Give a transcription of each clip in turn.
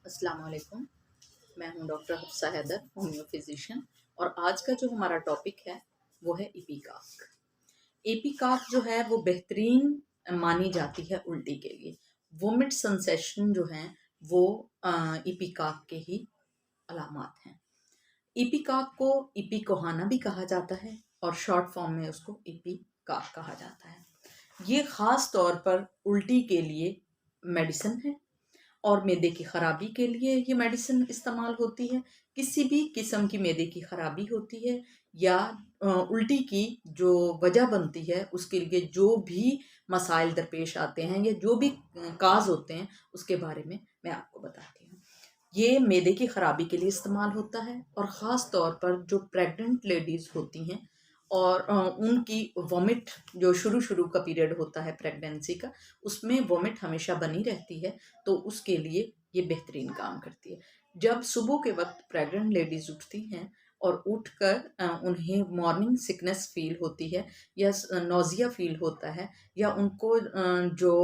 अस्सलाम वालेकुम। मैं हूं doctor Hafsa Haider, homeo physician. और आज का जो हमारा टॉपिक है वो है इपिकाक। एपिकाक जो है वो बेहतरीन मानी जाती है उल्टी के लिए। वोमिट सेंसेशन जो है वो इपिकाक के ही अलामात हैं। इपिकाक को इपिकोहाना भी कहा जाता है और शॉर्ट फॉर्म में उसको इपिकाक कहा जाता है। ये ख़ास तौर पर उल्टी के लिए मेडिसिन है और मैदे की ख़राबी के लिए ये मेडिसिन इस्तेमाल होती है। किसी भी किस्म की मैदे की ख़राबी होती है या उल्टी की जो वजह बनती है उसके लिए जो भी मसाइल दरपेश आते हैं या जो भी काज होते हैं उसके बारे में मैं आपको बताती हूँ। ये मैदे की ख़राबी के लिए इस्तेमाल होता है और ख़ास तौर पर जो प्रेग्नेंट लेडीज़ होती हैं और उनकी वॉमिट जो शुरू शुरू का पीरियड होता है प्रेगनेंसी का, उसमें वॉमिट हमेशा बनी रहती है, तो उसके लिए ये बेहतरीन काम करती है। जब सुबह के वक्त प्रेग्नेंट लेडीज़ उठती हैं और उठकर उन्हें मॉर्निंग सिकनेस फील होती है या नौजिया फील होता है या उनको जो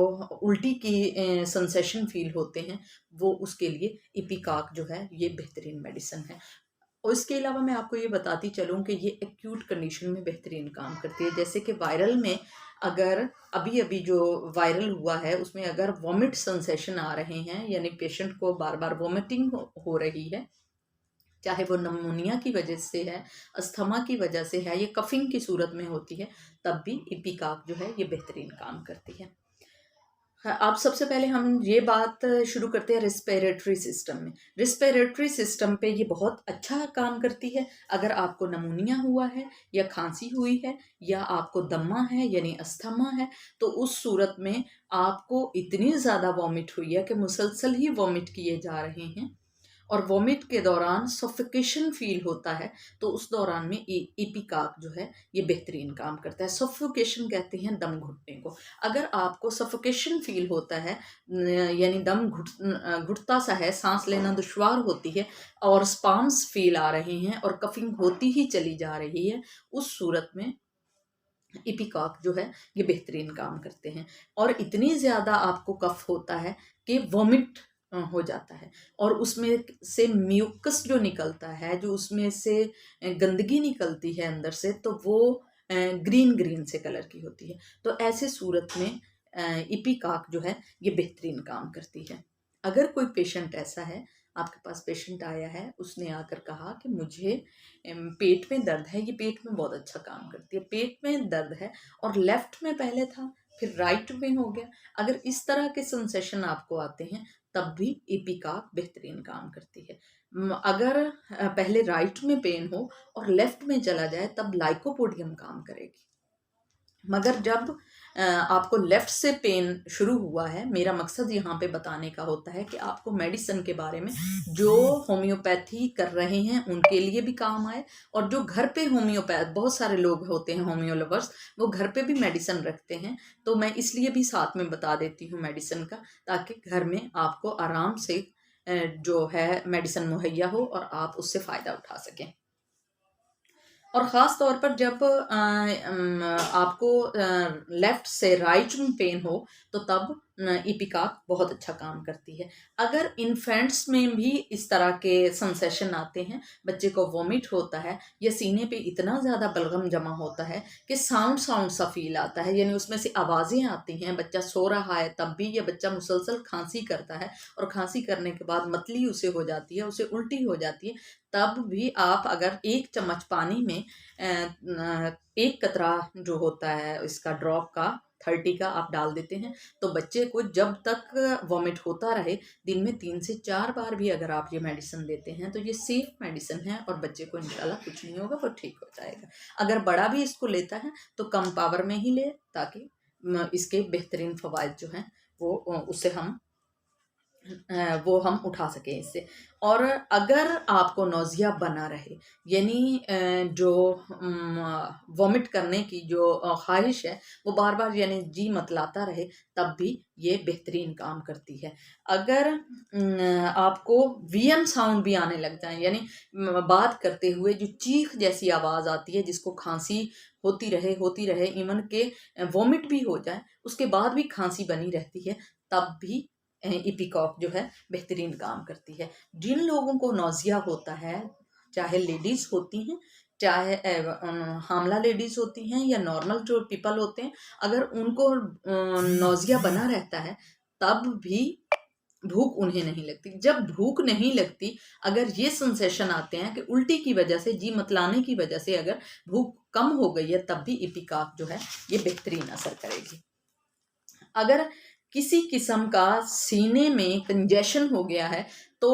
उल्टी की सेंसेशन फील होते हैं, वो उसके लिए इपिकाक जो है ये बेहतरीन मेडिसिन है। और इसके अलावा मैं आपको ये बताती चलूँ कि ये एक्यूट कंडीशन में बेहतरीन काम करती है। जैसे कि वायरल में अगर अभी अभी जो वायरल हुआ है उसमें अगर वॉमिट सेंसेशन आ रहे हैं, यानी पेशेंट को बार बार वॉमिटिंग हो रही है, चाहे वो नमोनिया की वजह से है, अस्थमा की वजह से है या कफिंग की सूरत में होती है, तब भी इपिकाक जो है ये बेहतरीन काम करती है। हाँ, आप सबसे पहले हम ये बात शुरू करते हैं रिस्पिरेटरी सिस्टम में। रिस्पिरेटरी सिस्टम पे ये बहुत अच्छा काम करती है। अगर आपको नमूनिया हुआ है या खांसी हुई है या आपको दम्मा है यानी अस्थमा है, तो उस सूरत में आपको इतनी ज़्यादा वॉमिट हुई है कि मुसलसल ही वॉमिट किए जा रहे हैं और वॉमिट के दौरान सफोकेशन फील होता है, तो उस दौरान में इपिकाक जो है ये बेहतरीन काम करता है। सफोकेशन कहते हैं दम घुटने को। अगर आपको सफोकेशन फील होता है, यानी दम घुटता सा है, सांस लेना दुश्वार होती है और स्पाम्स फील आ रहे हैं और कफिंग होती ही चली जा रही है, उस सूरत में इपिकाक जो है ये बेहतरीन काम करते हैं। और इतनी ज़्यादा आपको कफ होता है कि वॉमिट हो जाता है और उसमें से म्यूकस जो निकलता है, जो उसमें से गंदगी निकलती है अंदर से, तो वो ग्रीन ग्रीन से कलर की होती है। तो ऐसे सूरत में इपिकाक जो है ये बेहतरीन काम करती है। अगर कोई पेशेंट ऐसा है, आपके पास पेशेंट आया है, उसने आकर कहा कि मुझे पेट में दर्द है, ये पेट में बहुत अच्छा काम करती है, पेट में दर्द है और लेफ्ट में पहले था फिर राइट में हो गया, अगर इस तरह के सेंसेशन आपको आते हैं, तब भी इपिकाक बेहतरीन काम करती है। अगर पहले राइट में पेन हो और लेफ्ट में चला जाए, तब लाइकोपोडियम काम करेगी। मगर जब आपको लेफ्ट से पेन शुरू हुआ है, मेरा मकसद यहाँ पे बताने का होता है कि आपको मेडिसिन के बारे में जो होम्योपैथी कर रहे हैं उनके लिए भी काम आए, और जो घर पे होम्योपैथ, बहुत सारे लोग होते हैं होम्यो लवर्स, वो घर पे भी मेडिसिन रखते हैं, तो मैं इसलिए भी साथ में बता देती हूँ मेडिसिन का, ताकि घर में आपको आराम से जो है मेडिसिन मुहैया हो और आप उससे फ़ायदा उठा सकें। और ख़ास तौर पर जब आपको लेफ्ट से राइट में पेन हो, तो तब इपिकाक बहुत अच्छा काम करती है। अगर इन्फेंट्स में भी इस तरह के सेंसेशन आते हैं, बच्चे को वॉमिट होता है या सीने पे इतना ज़्यादा बलगम जमा होता है कि साउंड साउंड सा फील आता है, यानी उसमें से आवाज़ें आती हैं, बच्चा सो रहा है तब भी, या बच्चा मुसलसल खांसी करता है और खांसी करने के बाद मतली उसे हो जाती है, उसे उल्टी हो जाती है, तब भी आप अगर 1 चम्मच पानी में एक कतरा जो होता है इसका ड्रॉप का 30 का आप डाल देते हैं, तो बच्चे को जब तक वॉमिट होता रहे, दिन में 3 से 4 बार भी अगर आप ये मेडिसिन देते हैं, तो ये सेफ मेडिसिन है और बच्चे को इंशाल्लाह कुछ नहीं होगा, वो ठीक हो जाएगा। अगर बड़ा भी इसको लेता है तो कम पावर में ही ले, ताकि इसके बेहतरीन फवायद जो हैं वो हम उठा सकें इससे। और अगर आपको नौजिया बना रहे, यानी जो वॉमिट करने की जो ख्वाहिश है वो बार बार यानी जी मतलाता रहे, तब भी ये बेहतरीन काम करती है। अगर आपको वीएम साउंड भी आने लग जाए, यानी बात करते हुए जो चीख जैसी आवाज़ आती है, जिसको खांसी होती रहे, इवन के वॉमिट भी हो जाए उसके बाद भी खांसी बनी रहती है, तब भी इपिकॉक जो है बेहतरीन काम करती है। जिन लोगों को नौजिया होता है, चाहे लेडीज़ होती हैं, चाहे हामला लेडीज़ होती हैं या नॉर्मल जो पीपल होते हैं, अगर उनको नौजिया बना रहता है तब भी भूख उन्हें नहीं लगती। जब भूख नहीं लगती, अगर ये सेंसेशन आते हैं कि उल्टी की वजह से, जी मतलाने की वजह से अगर भूख कम हो गई है, तब भी इपिकाक जो है ये बेहतरीन असर करेगी। अगर किसी किस्म का सीने में कंजेशन हो गया है, तो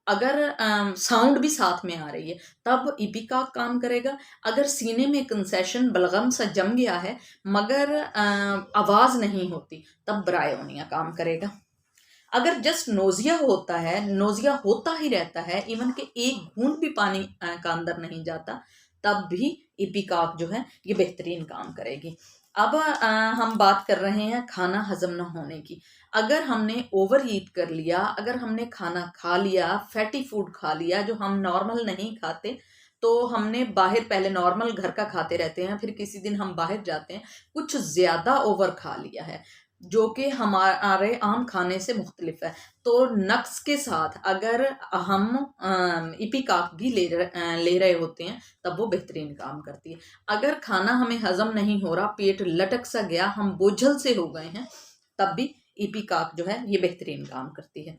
अगर साउंड भी साथ में आ रही है, तब इपिकाक काम करेगा। अगर सीने में कंसेशन बलगम सा जम गया है मगर आवाज़ नहीं होती, तब ब्रायोनिया काम करेगा। अगर जस्ट नोजिया होता है, नोजिया होता ही रहता है, इवन के एक बूंद भी पानी का अंदर नहीं जाता, तब भी इपिकाक जो है ये बेहतरीन काम करेगी। अब हम बात कर रहे हैं खाना हजम न होने की। अगर हमने ओवर ईट कर लिया, अगर हमने खाना खा लिया, फैटी फूड खा लिया जो हम नॉर्मल नहीं खाते, तो हमने बाहर पहले नॉर्मल घर का खाते रहते हैं, फिर किसी दिन हम बाहर जाते हैं, कुछ ज़्यादा ओवर खा लिया है जो कि हमारे आम खाने से मुख्तलिफ है, तो नक्स के साथ अगर हम इपिकाक भी ले रहे होते हैं, तब वो बेहतरीन काम करती है। अगर खाना हमें हजम नहीं हो रहा, पेट लटक सा गया, हम बोझल से हो गए हैं, तब भी इपिकाक जो है ये बेहतरीन काम करती है।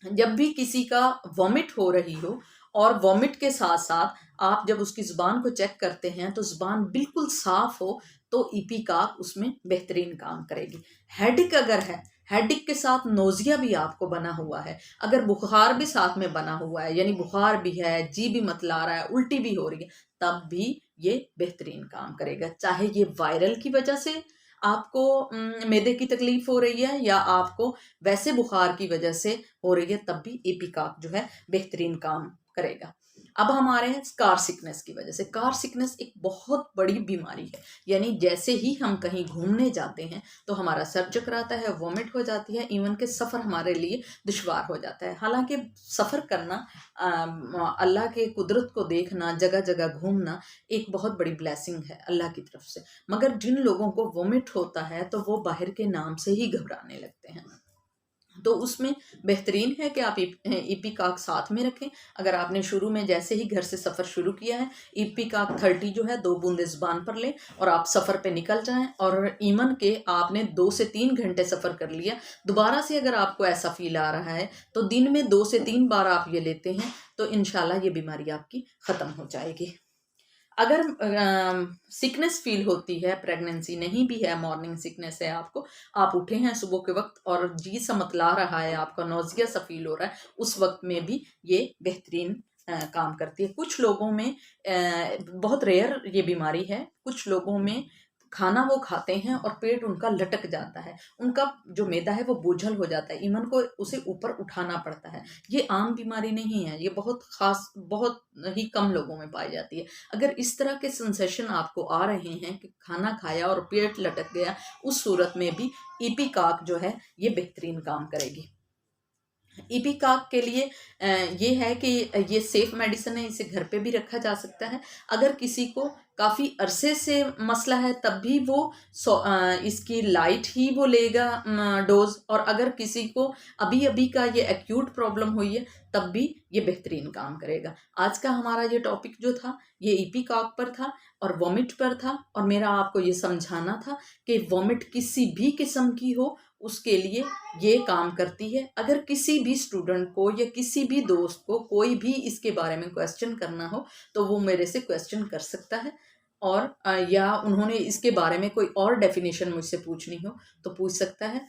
जब भी किसी का वॉमिट हो रही हो और वॉमिट के साथ साथ आप जब उसकी ज़ुबान को चेक करते हैं तो ज़ुबान बिल्कुल साफ हो, तो इपिकाक उसमें बेहतरीन काम करेगी। हेडिक अगर है, हेडिक के साथ नोजिया भी आपको बना हुआ है, अगर बुखार भी साथ में बना हुआ है, यानी बुखार भी है, जी भी मतला रहा है, उल्टी भी हो रही है, तब भी ये बेहतरीन काम करेगा। चाहे ये वायरल की वजह से आपको मैदे की तकलीफ हो रही है या आपको वैसे बुखार की वजह से हो रही है, तब भी इपिकाक जो है बेहतरीन काम करेगा। अब हमारे हैं कार सिकनेस की वजह से। कार सिकनेस एक बहुत बड़ी बीमारी है, यानी जैसे ही हम कहीं घूमने जाते हैं तो हमारा सर चकराता है, वॉमिट हो जाती है, इवन के सफ़र हमारे लिए दुश्वार हो जाता है। हालांकि सफ़र करना, अल्लाह के कुदरत को देखना, जगह जगह घूमना एक बहुत बड़ी ब्लेसिंग है अल्लाह की तरफ से, मगर जिन लोगों को वॉमिट होता है तो वो बाहर के नाम से ही घबराने लगते हैं, तो उसमें बेहतरीन है कि आप इपिकाक साथ में रखें। अगर आपने शुरू में जैसे ही घर से सफ़र शुरू किया है, इपिकाक 30 जो है 2 बूंदे ज़ुबान पर लें और आप सफ़र पे निकल जाएं, और ईमन के आपने 2 से 3 घंटे सफ़र कर लिया, दोबारा से अगर आपको ऐसा फील आ रहा है तो दिन में 2 से 3 बार आप ये लेते हैं, तो इंशाल्लाह ये बीमारी आपकी ख़त्म हो जाएगी। अगर सिकनेस फील होती है, प्रेगनेंसी नहीं भी है, मॉर्निंग सिकनेस है आपको, आप उठे हैं सुबह के वक्त और जी सा मतला रहा है, आपका नौजिया सा फील हो रहा है, उस वक्त में भी ये बेहतरीन काम करती है। कुछ लोगों में बहुत रेयर ये बीमारी है, कुछ लोगों में खाना वो खाते हैं और पेट उनका लटक जाता है, उनका जो मैदा है वो बोझल हो जाता है, इवन को उसे ऊपर उठाना पड़ता है। ये आम बीमारी नहीं है, ये बहुत ख़ास, बहुत ही कम लोगों में पाई जाती है। अगर इस तरह के सेंसेशन आपको आ रहे हैं कि खाना खाया और पेट लटक गया, उस सूरत में भी इपिकाक जो है ये बेहतरीन काम करेगी। इपिकाक के लिए ये है कि ये सेफ मेडिसिन है, इसे घर पे भी रखा जा सकता है। अगर किसी को काफ़ी अरसे से मसला है, तब भी वो इसकी लाइट ही वो लेगा डोज, और अगर किसी को अभी अभी का ये एक्यूट प्रॉब्लम हुई है, तब भी ये बेहतरीन काम करेगा। आज का हमारा ये टॉपिक जो था ये इपिकाक पर था और वॉमिट पर था, और मेरा आपको ये समझाना था कि वॉमिट किसी भी किस्म की हो उसके लिए ये काम करती है। अगर किसी भी स्टूडेंट को या किसी भी दोस्त को कोई भी इसके बारे में क्वेश्चन करना हो, तो वो मेरे से क्वेश्चन कर सकता है, और या उन्होंने इसके बारे में कोई और डेफिनेशन मुझसे पूछनी हो तो पूछ सकता है।